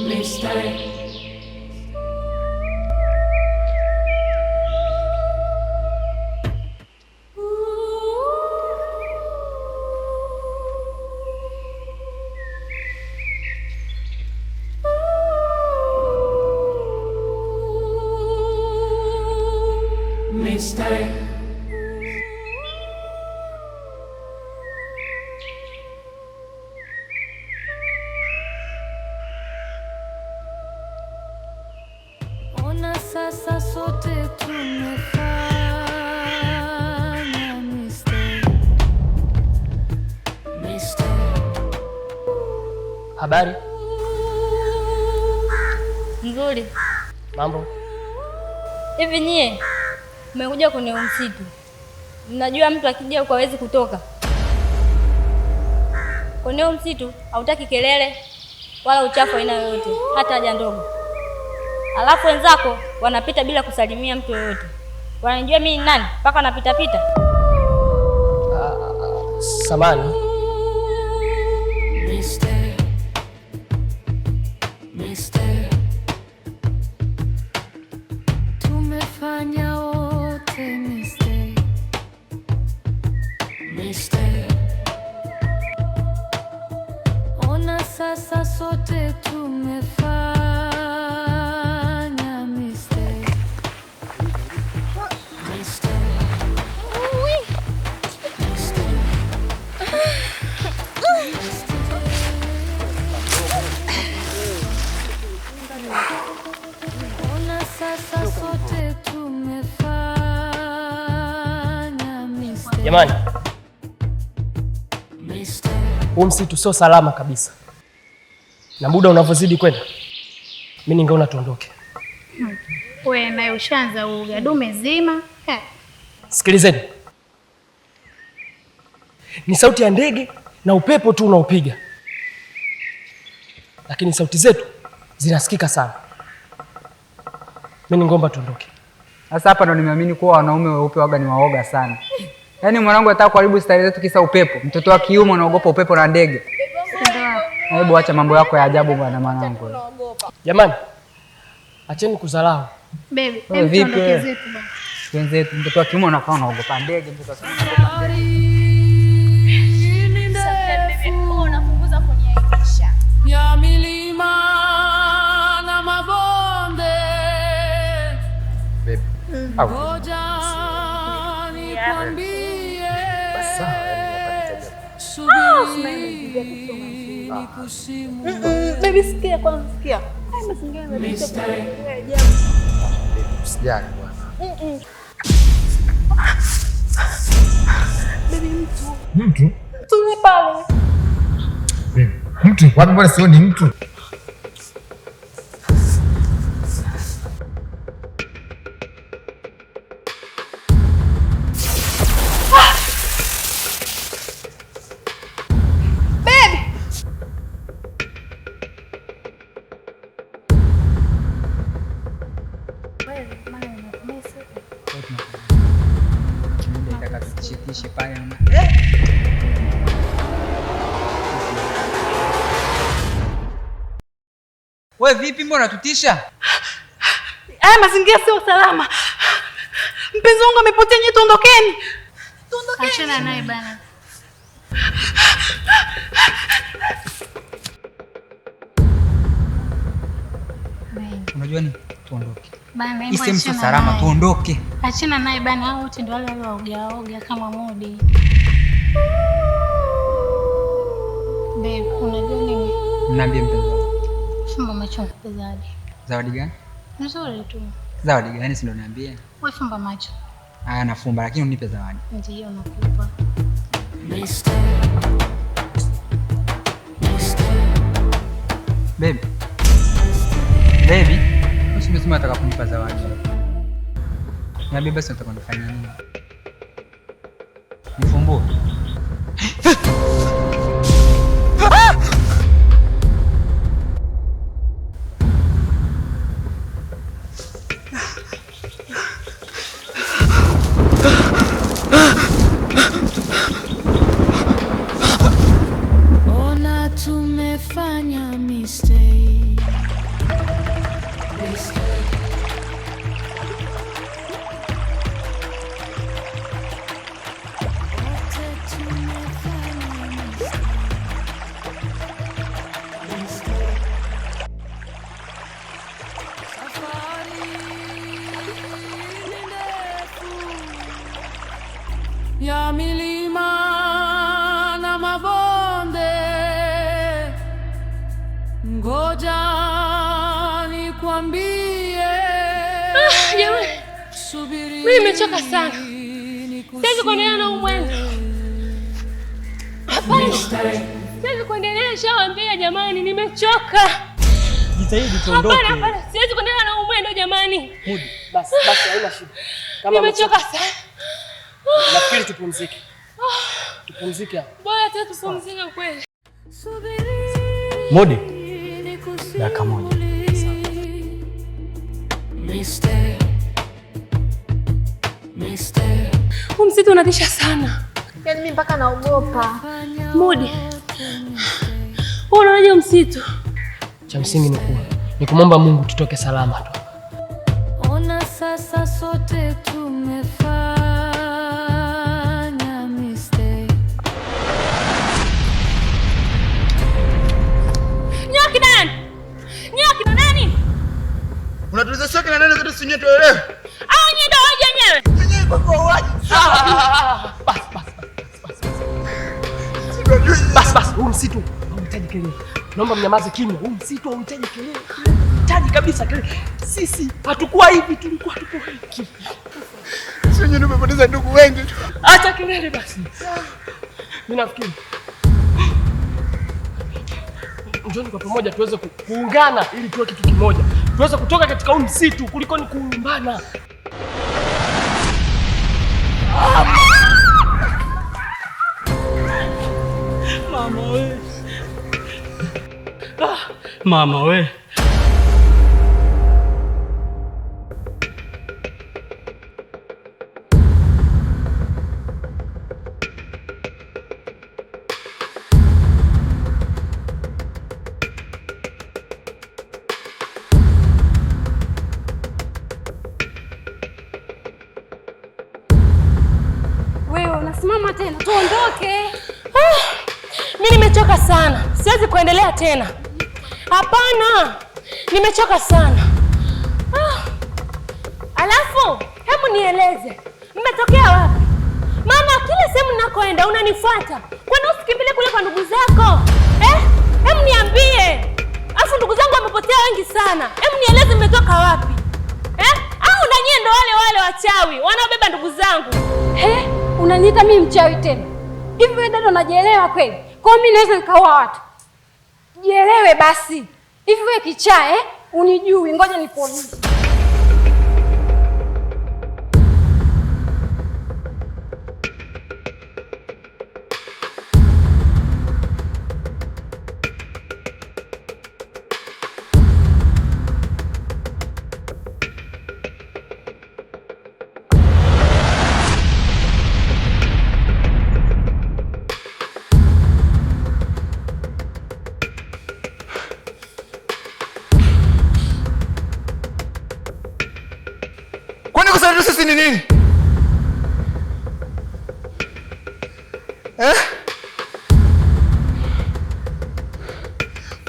Mistake. Mistake. Ona sasa sote tumefanya mistake. Habari? Nzuri. Mambo? Hivi nyie mmekuja kwenye msitu, mnajua mtu akija huko hawezi kutoka. Kwenye msitu hautaki kelele wala uchafu aina yoyote, hata haja ndogo. Alafu wenzako wanapita bila kusalimia mtu yoyote. Wanajua mimi ni nani mpaka wanapita pita? Samani. Tumefanya wote mistake. Ona sasa sote tumefanya mistake. Ona sasa sote tumefanya mistake. Jamani, huu msitu sio salama kabisa, na muda unavyozidi kwenda, mimi ningeona tuondoke. Wewe naye ushaanza uga dume zima. Sikilizeni, ni sauti ya ndege na upepo tu unaopiga, lakini sauti zetu zinasikika sana. Mimi ningeomba tuondoke. Sasa hapa ndo nimeamini kuwa wanaume weupe waga ni waoga sana. Yaani mwanangu anataka kuharibu style zetu kisa upepo. Mtoto wa kiume anaogopa upepo na ndege. Hebu acha mambo yako ya ajabu bwana mwanangu. Jamani, acheni kudharau. Baby, Vipi tuondoke zetu bwana. wenzetu? Mtoto wa kiume anakaa anaogopa ndege, mtoto wa kiume anaogopa ndege. Unapunguza kuniaibisha. Ya milima na mabonde. Baby. Ngoja nikwambie. Subiri nikusimulie. Baby sikia kwanza sikia. Haya mazingira yanabisha. Usijali bwana. Baby mtu. Mtu? Tuli pale. Mtu? Wapi bwana sioni mtu? Wewe vipi, mbona tutisha? Haya mazingira sio salama. Mpenzi wangu amepotea, nyie tuondokeni. Tuondokeni. Achana naye bana. Unajua nini? Tuondoke. Bana, Hii sehemu sio salama, tuondoke. Achana naye bana, hao wote ndio wale waoga kama modi. Babe, unajua nini? Mnaambie mpenzi wangu. Fumba macho nikupe zawadi. Zawadi gani? Nzuri tu. Zawadi gani si ndo niambie? Wewe fumba macho. Haya nafumba, lakini unipe zawadi. Ndiyo nakupa. Baby. Baby. Usimesema nataka kunipa zawadi. Niambie basi nataka nifanye nini? Nifumbue. Ona tumefanya mistake. ya milima na mabonde, ngoja nikwambie. Jamani, mimi nimechoka sana. Siwezi kuendelea na umwendo. Hapana, siwezi kuendelea, nishawaambia jamani, nimechoka. Jitahidi tuondoke. Hapana, siwezi kuendelea na umwendo jamani. Mudi, basi haina shida. Kama nimechoka sana. Nafikiri tupumzike. Tupumzike hapa. Bora tu tupumzike kweli. Mudi, dakika moja. Msitu unatisha sana. Yaani mimi mpaka naogopa. Mudi, unaonaje msitu? Cha msingi ni kumwomba Mungu tutoke salama tu. Ona sasa sote tumefanya mistake. Nyoki nani? Nyoki na nani? Unatuliza shoki na nani zote sinye tuelewe. Au nyie ndio waje wenyewe? Sinye kwa uwaji. Bas, huu msitu hauhitaji kelele. Naomba mnyamaze kimya. Huu msitu hauhitaji kelele. Hauhitaji kabisa kelele. Sisi hatukuwa hivi, tulikuwa tupo hivi. Sinye ndio umepoteza ndugu wengi tu. Acha kelele basi. Mimi nafikiri njoni kwa pamoja tuweze kuungana ili tuwe kitu kimoja. Tuweze kutoka katika huu msitu kuliko ni kuumbana. Mama we. Wewe unasimama tena, tuondoke. Mimi nimechoka sana, siwezi kuendelea tena. Hapana, nimechoka sana. Alafu, hebu nieleze, mmetokea wapi? Maana kila sehemu ninakoenda unanifuata. Kwani usikimbile kule kwa ndugu zako? Hebu niambie. Alafu ndugu zangu wamepotea wengi sana. Hebu nieleze mmetoka wapi? Au na nyie ndo wale wachawi wanaobeba ndugu zangu? Unaniita mimi mchawi tena? Hivi wewe dada unajielewa kweli? Kwa mimi naweza nikaua watu? Jielewe basi. Hivi wewe kichaa unijui? Ngoja nikuonyeshe. Kwani kusaidia sisi ni nini?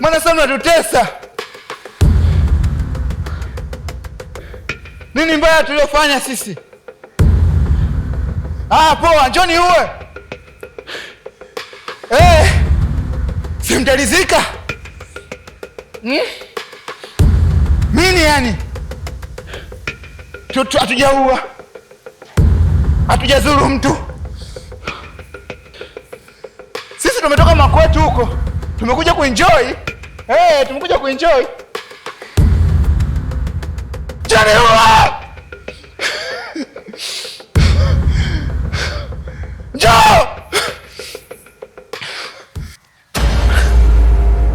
Maana sana unatutesa. Nini mbaya tuliofanya sisi? Poa, njoni uwe. Simtalizika. Mimi yani? Hatujaua, hatujazuru mtu. Sisi tumetoka makwetu huko, tumekuja kuenjoy. Tumekuja kuenjoy. Janiua! Njoo!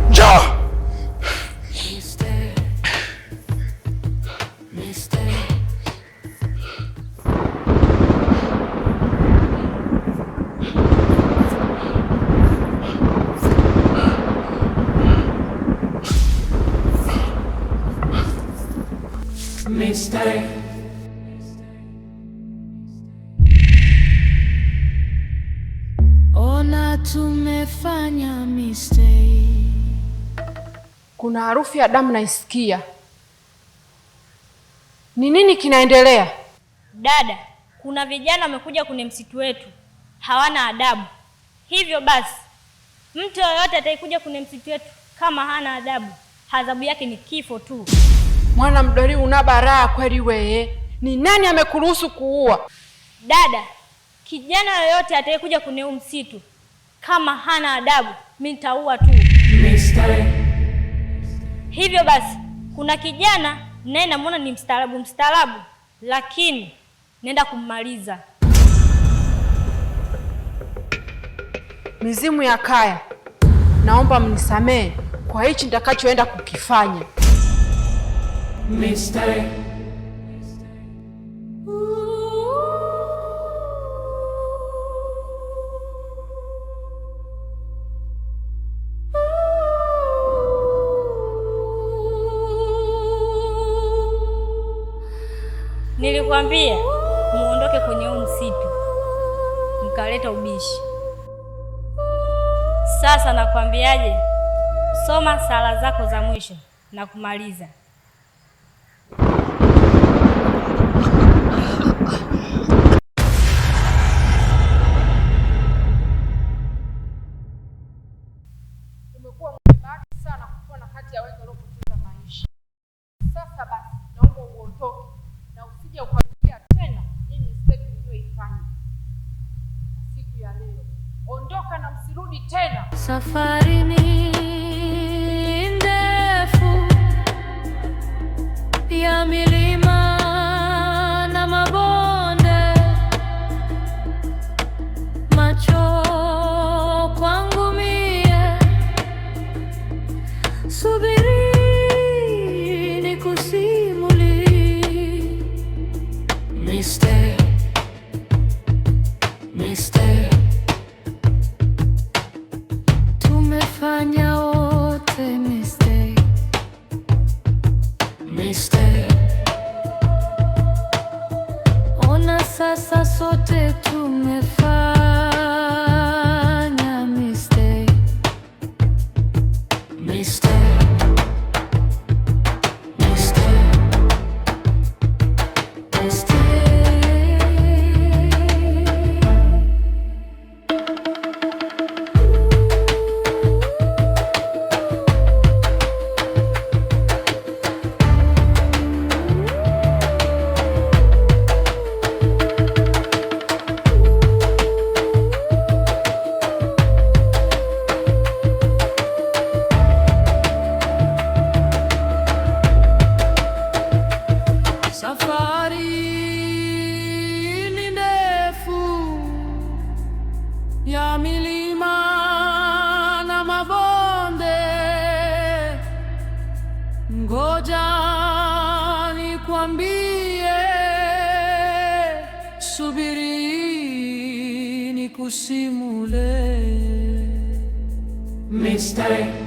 Njoo! Ona tumefanya mistake. Kuna harufu ya damu naisikia. Ni nini kinaendelea? Dada, kuna vijana wamekuja kwenye msitu wetu. hawana adabu. Hivyo basi, mtu yoyote atakayekuja kwenye msitu wetu kama hana adabu, adhabu yake ni kifo tu. Mwana mdoli, una baraa kweli wewe. Ni nani amekuruhusu kuua? Dada, kijana yoyote atakayekuja kwenye msitu kama hana adabu, mimi nitaua tu. Hivyo basi, kuna kijana naye namuona ni mstaarabu, lakini nenda kummaliza. Mizimu ya kaya, naomba mnisamehe kwa hichi nitakachoenda kukifanya. Nilikwambia muondoke kwenye huu msitu, mkaleta ubishi. Sasa nakwambiaje? Soma sala zako za mwisho na kumaliza. Umekuwa mwenye bahati sana kuwa na kati ya wengi waliopoteza maisha. Sasa basi, naomba uondoke na usije ukarudia tena hii mistake niliyoifanya siku ya leo. Ondoka na msirudi tena. Safari ni ndefu ya milima na mabonde, macho kwangu mie, subiri nikusimulie. Tumefanya wote mistake. Ona sasa sote tumefanya mistake. Safari ni ndefu ya milima na mabonde, ngoja nikwambie, subiri nikusimulie. Mistake.